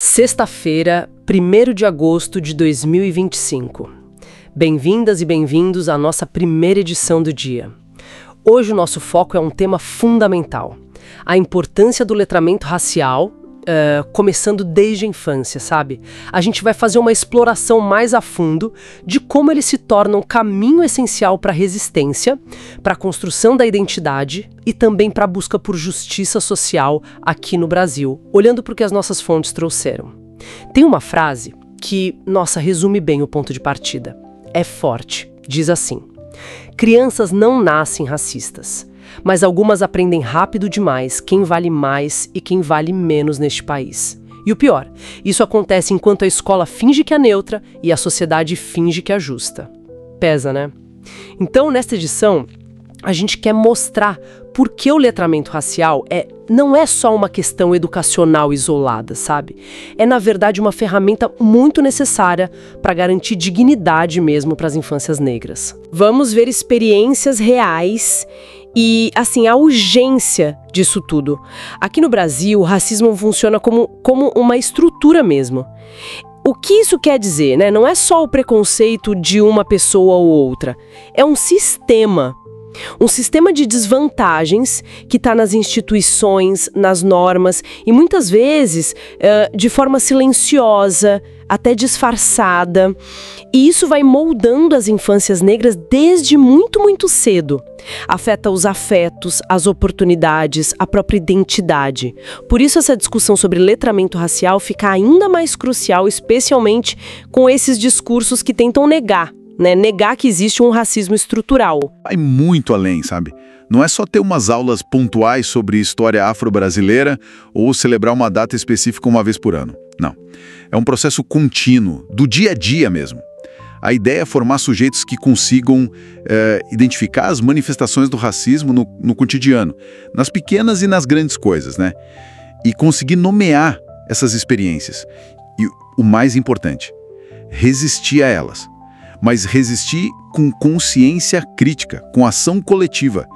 Sexta-feira, 1º de agosto de 2025. Bem-vindas e bem-vindos à nossa primeira edição do dia. Hoje o nosso foco é um tema fundamental: a importância do letramento racial, começando desde a infância, sabe? A gente vai fazer uma exploração mais a fundo de como ele se torna um caminho essencial para a resistência, para a construção da identidade e também para a busca por justiça social aqui no Brasil, olhando para o que as nossas fontes trouxeram. Tem uma frase que, resume bem o ponto de partida. É forte. Diz assim: crianças não nascem racistas, mas algumas aprendem rápido demais quem vale mais e quem vale menos neste país. E o pior, isso acontece enquanto a escola finge que é neutra e a sociedade finge que é justa. Pesa, né? Então, nesta edição, a gente quer mostrar por que o letramento racial não é só uma questão educacional isolada, sabe? É, na verdade, uma ferramenta muito necessária para garantir dignidade mesmo para as infâncias negras. Vamos ver experiências reais e, assim, a urgência disso tudo. Aqui no Brasil, o racismo funciona como uma estrutura mesmo. O que isso quer dizer, né? Não é só o preconceito de uma pessoa ou outra. É um sistema. Um sistema de desvantagens que está nas instituições, nas normas e muitas vezes de forma silenciosa, até disfarçada. E isso vai moldando as infâncias negras desde muito, muito cedo. Afeta os afetos, as oportunidades, a própria identidade. Por isso essa discussão sobre letramento racial fica ainda mais crucial, especialmente com esses discursos que tentam negar que existe um racismo estrutural. Vai muito além, sabe? Não é só ter umas aulas pontuais sobre história afro-brasileira ou celebrar uma data específica uma vez por ano. Não. É um processo contínuo, do dia a dia mesmo. A ideia é formar sujeitos que consigam identificar as manifestações do racismo no cotidiano, nas pequenas e nas grandes coisas, né? E conseguir nomear essas experiências. E o mais importante, resistir a elas. Mas resistir com consciência crítica, com ação coletiva.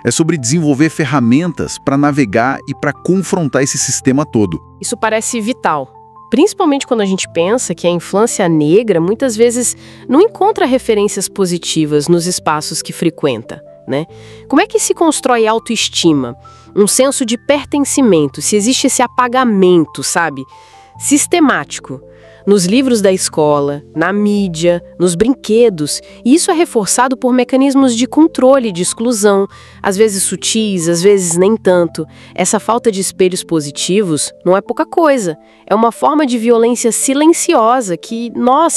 É sobre desenvolver ferramentas para navegar e para confrontar esse sistema todo. Isso parece vital, principalmente quando a gente pensa que a infância negra muitas vezes não encontra referências positivas nos espaços que frequenta, né? Como é que se constrói autoestima, um senso de pertencimento, se existe esse apagamento, sabe, sistemático? Nos livros da escola, na mídia, nos brinquedos, e isso é reforçado por mecanismos de controle, de exclusão, às vezes sutis, às vezes nem tanto. Essa falta de espelhos positivos não é pouca coisa. É uma forma de violência silenciosa que,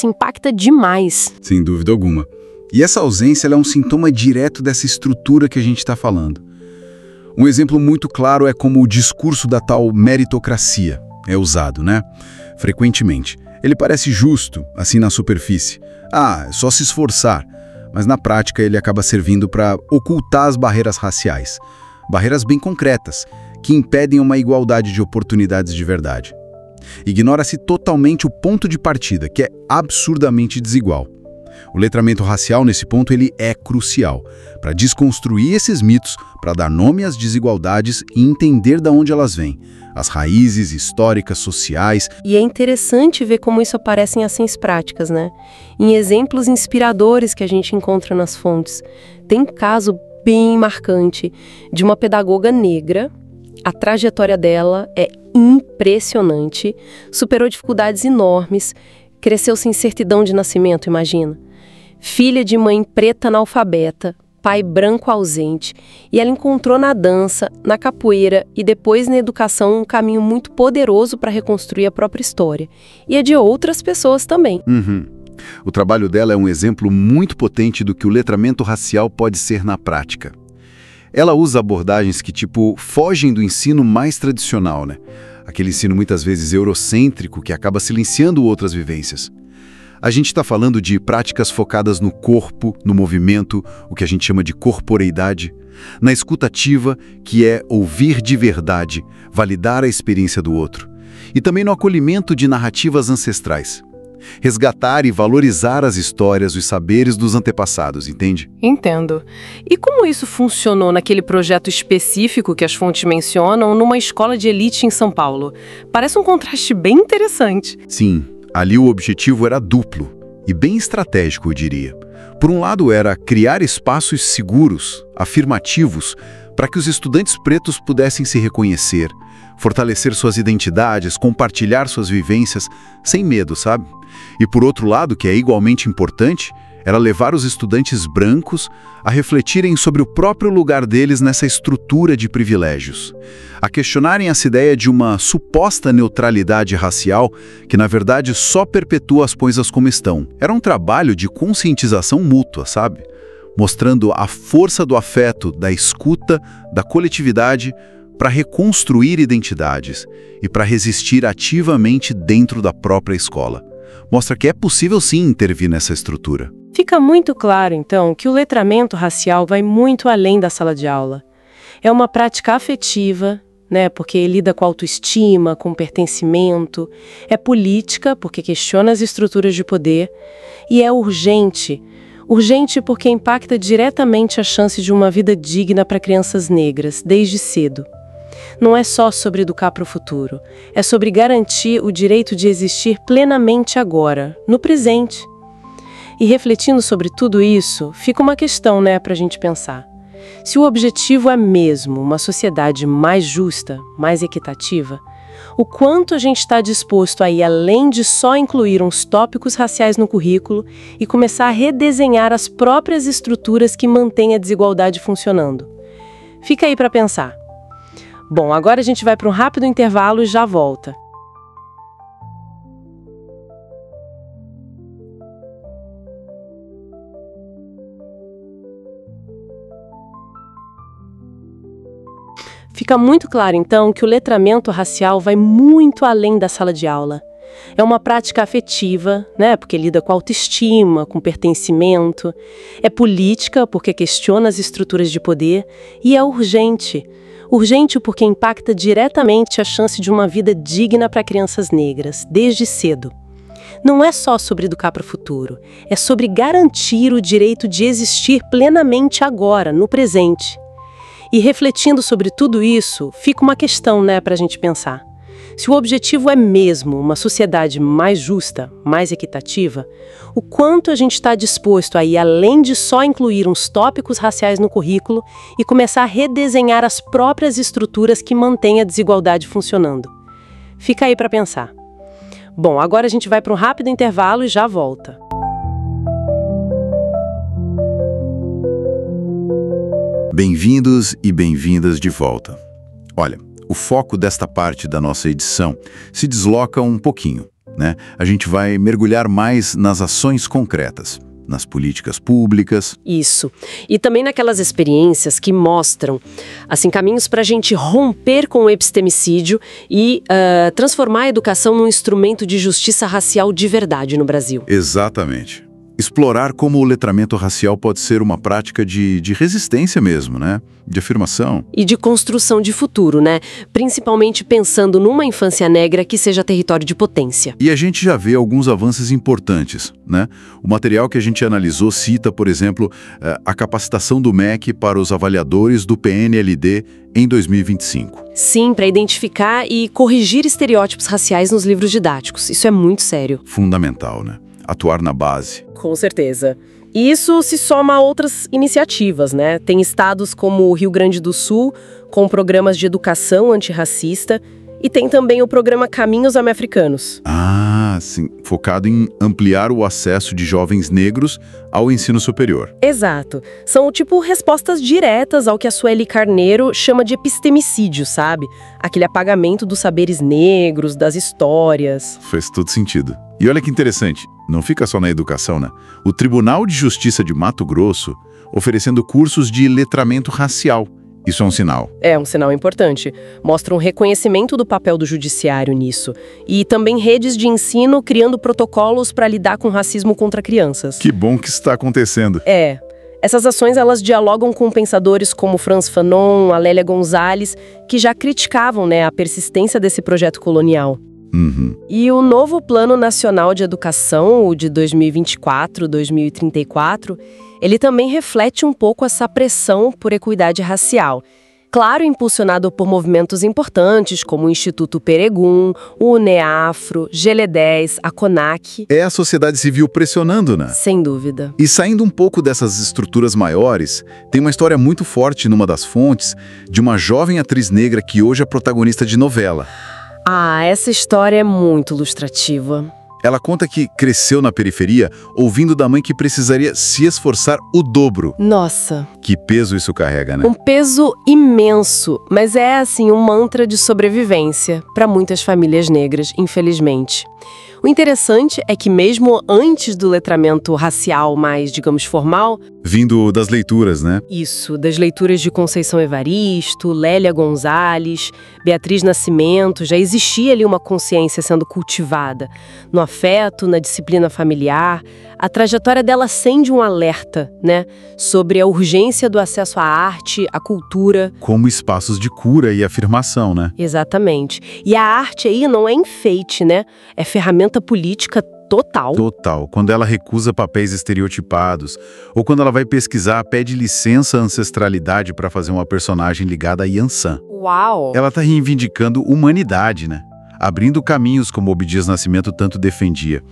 impacta demais. Sem dúvida alguma. E essa ausência ela é um sintoma direto dessa estrutura que a gente está falando. Um exemplo muito claro é como o discurso da tal meritocracia é usado, né? Frequentemente. Ele parece justo, assim na superfície. É só se esforçar. Mas na prática ele acaba servindo para ocultar as barreiras raciais. Barreiras bem concretas, que impedem uma igualdade de oportunidades de verdade. Ignora-se totalmente o ponto de partida, que é absurdamente desigual. O letramento racial, nesse ponto, ele é crucial para desconstruir esses mitos, para dar nome às desigualdades e entender de onde elas vêm, as raízes históricas, sociais. E é interessante ver como isso aparece em ações práticas, né? Em exemplos inspiradores que a gente encontra nas fontes. Tem um caso bem marcante de uma pedagoga negra. A trajetória dela é impressionante, superou dificuldades enormes, cresceu sem certidão de nascimento, imagina. Filha de mãe preta analfabeta, pai branco ausente, e ela encontrou na dança, na capoeira e depois na educação um caminho muito poderoso para reconstruir a própria história. E é de outras pessoas também. O trabalho dela é um exemplo muito potente do que o letramento racial pode ser na prática. Ela usa abordagens que, fogem do ensino mais tradicional, né? Aquele ensino muitas vezes eurocêntrico que acaba silenciando outras vivências. A gente está falando de práticas focadas no corpo, no movimento, o que a gente chama de corporeidade, na escuta ativa, que é ouvir de verdade, validar a experiência do outro, e também no acolhimento de narrativas ancestrais. Resgatar e valorizar as histórias, os saberes dos antepassados, entende? Entendo. E como isso funcionou naquele projeto específico que as fontes mencionam numa escola de elite em São Paulo? Parece um contraste bem interessante. Sim, ali o objetivo era duplo e bem estratégico, eu diria. Por um lado, era criar espaços seguros, afirmativos, para que os estudantes pretos pudessem se reconhecer, fortalecer suas identidades, compartilhar suas vivências sem medo, sabe? E por outro lado, que é igualmente importante, era levar os estudantes brancos a refletirem sobre o próprio lugar deles nessa estrutura de privilégios, a questionarem essa ideia de uma suposta neutralidade racial que, na verdade, só perpetua as coisas como estão. Era um trabalho de conscientização mútua, sabe? Mostrando a força do afeto, da escuta, da coletividade para reconstruir identidades e para resistir ativamente dentro da própria escola. Mostra que é possível sim intervir nessa estrutura. Fica muito claro, então, que o letramento racial vai muito além da sala de aula. É uma prática afetiva, né, porque lida com autoestima, com pertencimento, é política, porque questiona as estruturas de poder, e é urgente. Urgente porque impacta diretamente a chance de uma vida digna para crianças negras, desde cedo. Não é só sobre educar para o futuro, é sobre garantir o direito de existir plenamente agora, no presente. E refletindo sobre tudo isso, fica uma questão, né, para a gente pensar. Se o objetivo é mesmo uma sociedade mais justa, mais equitativa, o quanto a gente está disposto a ir além de só incluir uns tópicos raciais no currículo e começar a redesenhar as próprias estruturas que mantêm a desigualdade funcionando. Fica aí para pensar. Bom, agora a gente vai para um rápido intervalo e já volta. Fica muito claro, então, que o letramento racial vai muito além da sala de aula. É uma prática afetiva, né, porque lida com autoestima, com pertencimento. É política, porque questiona as estruturas de poder. E é urgente. Urgente porque impacta diretamente a chance de uma vida digna para crianças negras, desde cedo. Não é só sobre educar para o futuro, é sobre garantir o direito de existir plenamente agora, no presente. E refletindo sobre tudo isso, fica uma questão, né, para a gente pensar. Se o objetivo é mesmo uma sociedade mais justa, mais equitativa, o quanto a gente está disposto a ir além de só incluir uns tópicos raciais no currículo e começar a redesenhar as próprias estruturas que mantêm a desigualdade funcionando. Fica aí para pensar. Bom, agora a gente vai para um rápido intervalo e já volta. Bem-vindos e bem-vindas de volta. Olha, o foco desta parte da nossa edição se desloca um pouquinho, né? A gente vai mergulhar mais nas ações concretas, nas políticas públicas. Isso. E também naquelas experiências que mostram, assim, caminhos para a gente romper com o epistemicídio e transformar a educação num instrumento de justiça racial de verdade no Brasil. Exatamente. Explorar como o letramento racial pode ser uma prática de resistência mesmo, né? De afirmação. E de construção de futuro, né? Principalmente pensando numa infância negra que seja território de potência. E a gente já vê alguns avanços importantes, né? O material que a gente analisou cita, por exemplo, a capacitação do MEC para os avaliadores do PNLD em 2025. Sim, para identificar e corrigir estereótipos raciais nos livros didáticos. Isso é muito sério. Fundamental, né? Atuar na base. Com certeza. E isso se soma a outras iniciativas, né? Tem estados como o Rio Grande do Sul, com programas de educação antirracista, e tem também o programa Caminhos Afro-Americanos. Ah, sim. Focado em ampliar o acesso de jovens negros ao ensino superior. Exato. São, tipo, respostas diretas ao que a Sueli Carneiro chama de epistemicídio, sabe? Aquele apagamento dos saberes negros, das histórias. Faz todo sentido. E olha que interessante, não fica só na educação, né? O Tribunal de Justiça de Mato Grosso oferecendo cursos de letramento racial. Isso é um sinal. É um sinal importante. Mostra um reconhecimento do papel do judiciário nisso. E também redes de ensino criando protocolos para lidar com racismo contra crianças. Que bom que isso está acontecendo. É. Essas ações, elas dialogam com pensadores como Frantz Fanon, a Lélia Gonzalez, que já criticavam, né, a persistência desse projeto colonial. E o novo Plano Nacional de Educação, o de 2024-2034, ele também reflete um pouco essa pressão por equidade racial. Claro, impulsionado por movimentos importantes como o Instituto Peregun, o UNEAFRO, GLE10, a CONAC. É a sociedade civil pressionando, né? Sem dúvida. E saindo um pouco dessas estruturas maiores, tem uma história muito forte numa das fontes de uma jovem atriz negra que hoje é protagonista de novela. Ah, essa história é muito ilustrativa. Ela conta que cresceu na periferia ouvindo da mãe que precisaria se esforçar o dobro. Nossa. Que peso isso carrega, né? Um peso imenso, mas é assim um mantra de sobrevivência para muitas famílias negras, infelizmente. O interessante é que mesmo antes do letramento racial mais, digamos, formal... Vindo das leituras, né? Isso, das leituras de Conceição Evaristo, Lélia Gonzalez, Beatriz Nascimento, já existia ali uma consciência sendo cultivada. No afeto, na disciplina familiar, a trajetória dela acende um alerta, né? Sobre a urgência do acesso à arte, à cultura. Como espaços de cura e afirmação, né? Exatamente. E a arte aí não é enfeite, né? É ferramenta política total. Total. Quando ela recusa papéis estereotipados, ou quando ela vai pesquisar, pede licença à ancestralidade para fazer uma personagem ligada a Yansan. Uau! Ela está reivindicando humanidade, né? Abrindo caminhos como o Abdias Nascimento tanto defendia.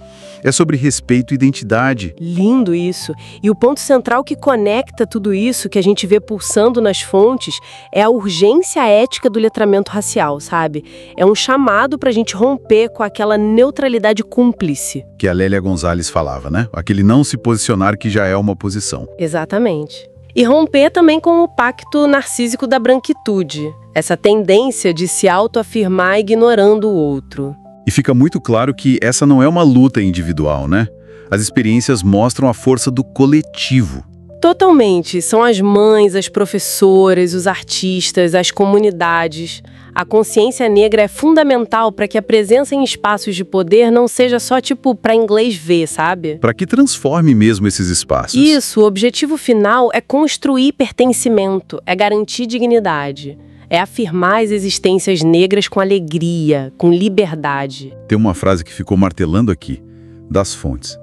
É sobre respeito e identidade. Lindo isso. E o ponto central que conecta tudo isso, que a gente vê pulsando nas fontes, é a urgência ética do letramento racial, sabe? É um chamado para a gente romper com aquela neutralidade cúmplice. Que a Lélia Gonzalez falava, né? Aquele não se posicionar que já é uma posição. Exatamente. E romper também com o pacto narcísico da branquitude. Essa tendência de se autoafirmar ignorando o outro. E fica muito claro que essa não é uma luta individual, né? As experiências mostram a força do coletivo. Totalmente. São as mães, as professoras, os artistas, as comunidades. A consciência negra é fundamental para que a presença em espaços de poder não seja só tipo para inglês ver, sabe? Para que transforme mesmo esses espaços. Isso, o objetivo final é construir pertencimento, é garantir dignidade. É afirmar as existências negras com alegria, com liberdade. Tem uma frase que ficou martelando aqui, das fontes.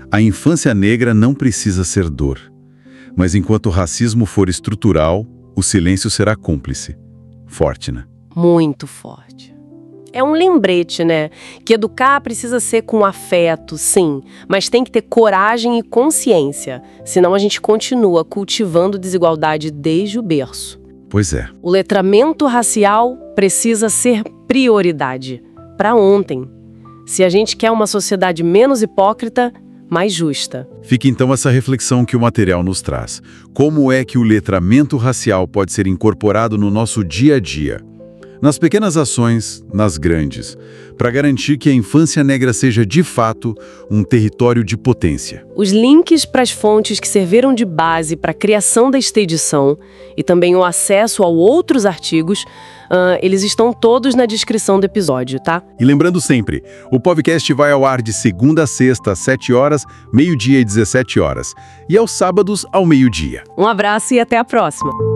A infância negra não precisa ser dor. Mas enquanto o racismo for estrutural, o silêncio será cúmplice. Forte, né? Muito forte. É um lembrete, né? Que educar precisa ser com afeto, sim, mas tem que ter coragem e consciência. Senão a gente continua cultivando desigualdade desde o berço. Pois é. O letramento racial precisa ser prioridade. Para ontem. Se a gente quer uma sociedade menos hipócrita, mais justa. Fica então essa reflexão que o material nos traz. Como é que o letramento racial pode ser incorporado no nosso dia a dia? Nas pequenas ações, nas grandes, para garantir que a infância negra seja, de fato, um território de potência. Os links para as fontes que serviram de base para a criação desta edição e também o acesso a outros artigos, eles estão todos na descrição do episódio, tá? E lembrando sempre, o podcast vai ao ar de segunda a sexta, às 7 horas, meio-dia e 17 horas, e aos sábados, ao meio-dia. Um abraço e até a próxima!